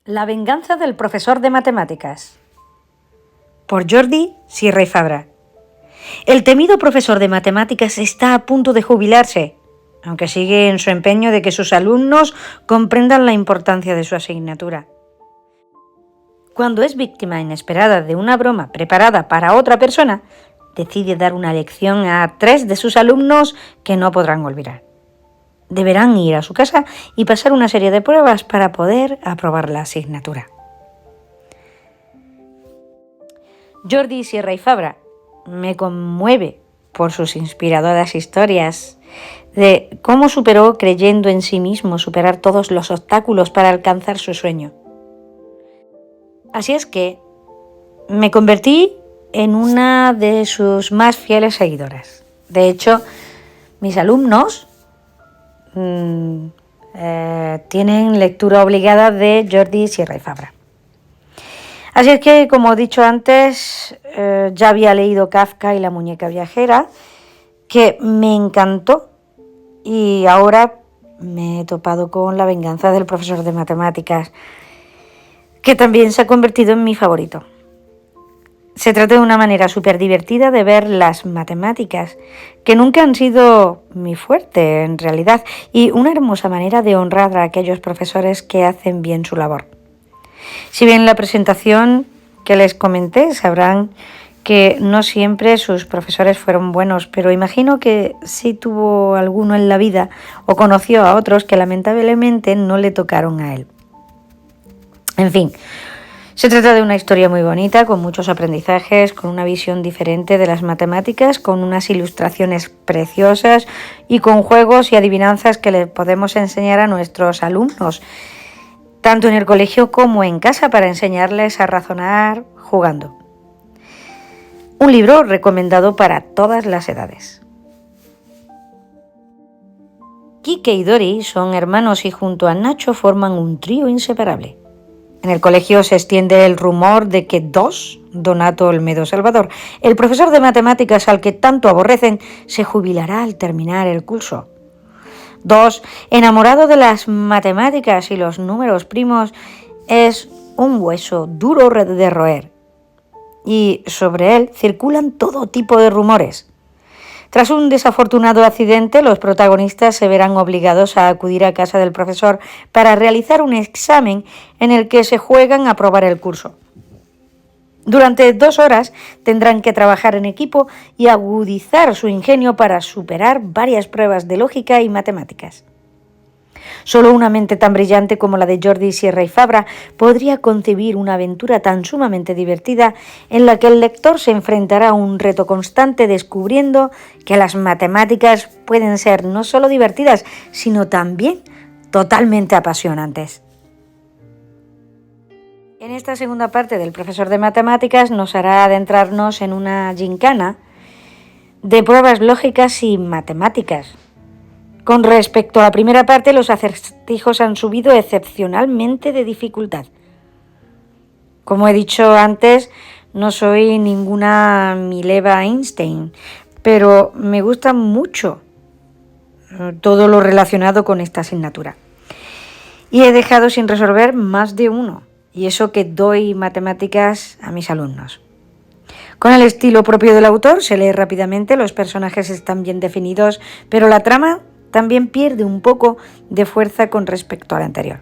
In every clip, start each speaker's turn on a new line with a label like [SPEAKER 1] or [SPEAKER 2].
[SPEAKER 1] La venganza del profesor de matemáticas, por Jordi Sierra y Fabra. El temido profesor de matemáticas está a punto de jubilarse, aunque sigue en su empeño de que sus alumnos comprendan la importancia de su asignatura. Cuando es víctima inesperada de una broma preparada para otra persona, decide dar una lección a 3 de sus alumnos que no podrán olvidar. Deberán ir a su casa y pasar una serie de pruebas para poder aprobar la asignatura. Jordi Sierra y Fabra me conmueve por sus inspiradoras historias de cómo superó, creyendo en sí mismo, superar todos los obstáculos para alcanzar su sueño. Así es que me convertí en una de sus más fieles seguidoras. De hecho, mis alumnos tienen lectura obligada de Jordi Sierra y Fabra. Así es que, como he dicho antes, ya había leído Kafka y la muñeca viajera, que me encantó, y ahora me he topado con La venganza del profesor de matemáticas, que también se ha convertido en mi favorito. Se trata de una manera súper divertida de ver las matemáticas, que nunca han sido mi fuerte en realidad, y una hermosa manera de honrar a aquellos profesores que hacen bien su labor. Si bien en la presentación que les comenté sabrán que no siempre sus profesores fueron buenos, pero imagino que sí tuvo alguno en la vida o conoció a otros que lamentablemente no le tocaron a él. En fin, se trata de una historia muy bonita, con muchos aprendizajes, con una visión diferente de las matemáticas, con unas ilustraciones preciosas y con juegos y adivinanzas que le podemos enseñar a nuestros alumnos, tanto en el colegio como en casa, para enseñarles a razonar jugando. Un libro recomendado para todas las edades. Quique y Dori son hermanos y junto a Nacho forman un trío inseparable. En el colegio se extiende el rumor de que Donato Olmedo Salvador, el profesor de matemáticas al que tanto aborrecen, se jubilará al terminar el curso. Enamorado de las matemáticas y los números primos, es un hueso duro de roer, y sobre él circulan todo tipo de rumores. Tras un desafortunado accidente, los protagonistas se verán obligados a acudir a casa del profesor para realizar un examen en el que se juegan a aprobar el curso. Durante 2 horas tendrán que trabajar en equipo y agudizar su ingenio para superar varias pruebas de lógica y matemáticas. Solo una mente tan brillante como la de Jordi Sierra y Fabra podría concebir una aventura tan sumamente divertida en la que el lector se enfrentará a un reto constante, descubriendo que las matemáticas pueden ser no solo divertidas, sino también totalmente apasionantes. En esta segunda parte del profesor de matemáticas nos hará adentrarnos en una gincana de pruebas lógicas y matemáticas. Con respecto a la primera parte, los acertijos han subido excepcionalmente de dificultad. Como he dicho antes, no soy ninguna Mileva Einstein, pero me gusta mucho todo lo relacionado con esta asignatura. Y he dejado sin resolver más de uno, y eso que doy matemáticas a mis alumnos. Con el estilo propio del autor se lee rápidamente, los personajes están bien definidos, pero la trama también pierde un poco de fuerza con respecto al anterior.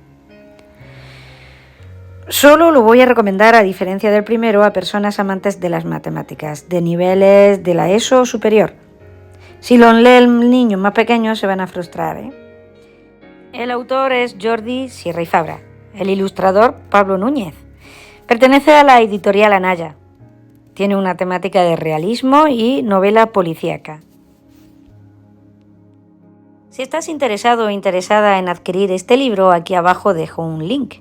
[SPEAKER 1] Solo lo voy a recomendar, a diferencia del primero, a personas amantes de las matemáticas, de niveles de la ESO superior. Si lo lee el niño más pequeño se van a frustrar, El autor es Jordi Sierra y Fabra, el ilustrador Pablo Núñez. Pertenece a la editorial Anaya. Tiene una temática de realismo y novela policíaca. Si estás interesado o interesada en adquirir este libro, aquí abajo dejo un link.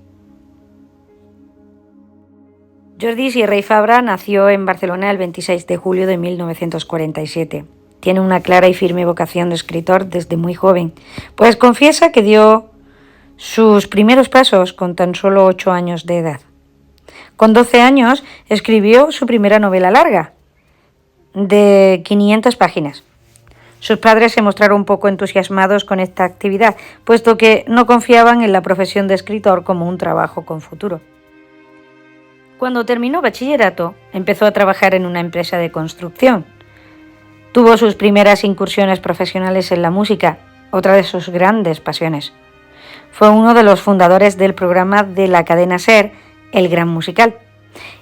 [SPEAKER 1] Jordi Sierra y Fabra nació en Barcelona el 26 de julio de 1947. Tiene una clara y firme vocación de escritor desde muy joven, pues confiesa que dio sus primeros pasos con tan solo 8 años de edad. Con 12 años escribió su primera novela larga, de 500 páginas. Sus padres se mostraron un poco entusiasmados con esta actividad, puesto que no confiaban en la profesión de escritor como un trabajo con futuro. Cuando terminó bachillerato, empezó a trabajar en una empresa de construcción. Tuvo sus primeras incursiones profesionales en la música, otra de sus grandes pasiones. Fue uno de los fundadores del programa de la cadena SER, El Gran Musical,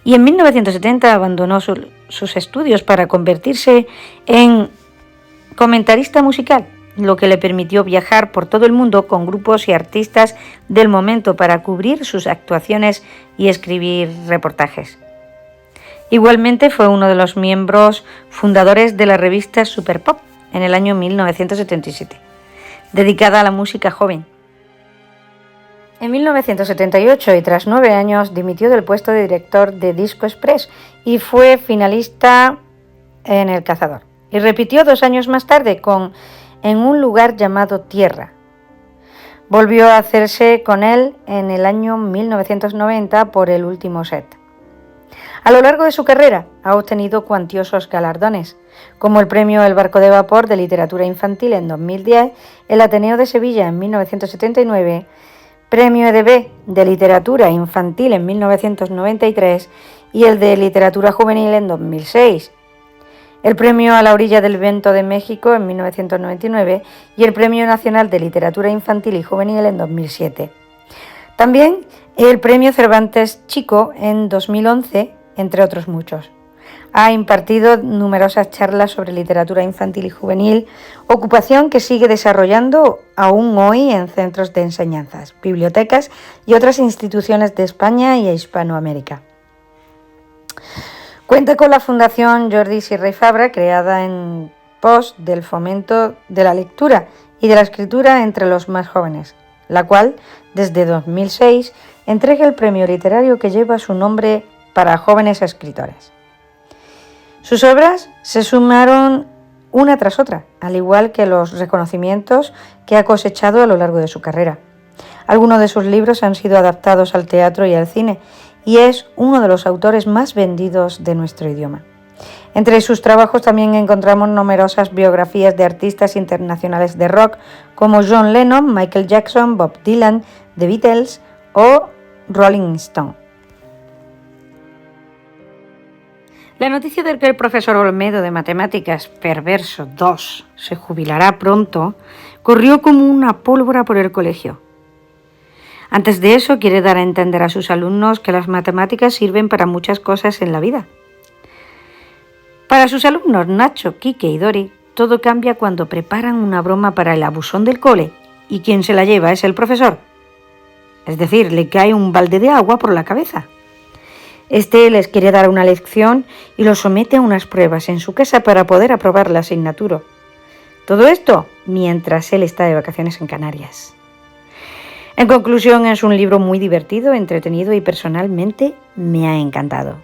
[SPEAKER 1] y en 1970 abandonó sus estudios para convertirse en comentarista musical, lo que le permitió viajar por todo el mundo con grupos y artistas del momento para cubrir sus actuaciones y escribir reportajes. Igualmente fue uno de los miembros fundadores de la revista Super Pop en el año 1977, dedicada a la música joven. En 1978, y tras 9 años, dimitió del puesto de director de Disco Express y fue finalista en El Cazador. Y repitió 2 años más tarde con En un lugar llamado Tierra. Volvió a hacerse con él en el año 1990 por El último set. A lo largo de su carrera ha obtenido cuantiosos galardones, como el premio El Barco de Vapor de Literatura Infantil en 2010, el Ateneo de Sevilla en 1979, Premio EDB de Literatura Infantil en 1993 y el de Literatura Juvenil en 2006. El Premio A la Orilla del Viento de México en 1999 y el Premio Nacional de Literatura Infantil y Juvenil en 2007. También el Premio Cervantes Chico en 2011, entre otros muchos. Ha impartido numerosas charlas sobre literatura infantil y juvenil, ocupación que sigue desarrollando aún hoy en centros de enseñanzas, bibliotecas y otras instituciones de España y Hispanoamérica. Cuenta con la Fundación Jordi Sierra y Fabra, creada en pos del fomento de la lectura y de la escritura entre los más jóvenes, la cual, desde 2006, entrega el premio literario que lleva su nombre para jóvenes escritores. Sus obras se sumaron una tras otra, al igual que los reconocimientos que ha cosechado a lo largo de su carrera. Algunos de sus libros han sido adaptados al teatro y al cine, y es uno de los autores más vendidos de nuestro idioma. Entre sus trabajos también encontramos numerosas biografías de artistas internacionales de rock como John Lennon, Michael Jackson, Bob Dylan, The Beatles o Rolling Stone. La noticia de que el profesor Olmedo de Matemáticas Perverso 2 se jubilará pronto corrió como una pólvora por el colegio. Antes de eso, quiere dar a entender a sus alumnos que las matemáticas sirven para muchas cosas en la vida. Para sus alumnos Nacho, Quique y Dori, todo cambia cuando preparan una broma para el abusón del cole y quien se la lleva es el profesor. Es decir, le cae un balde de agua por la cabeza. Este les quiere dar una lección y los somete a unas pruebas en su casa para poder aprobar la asignatura. Todo esto mientras él está de vacaciones en Canarias. En conclusión, es un libro muy divertido, entretenido y personalmente me ha encantado.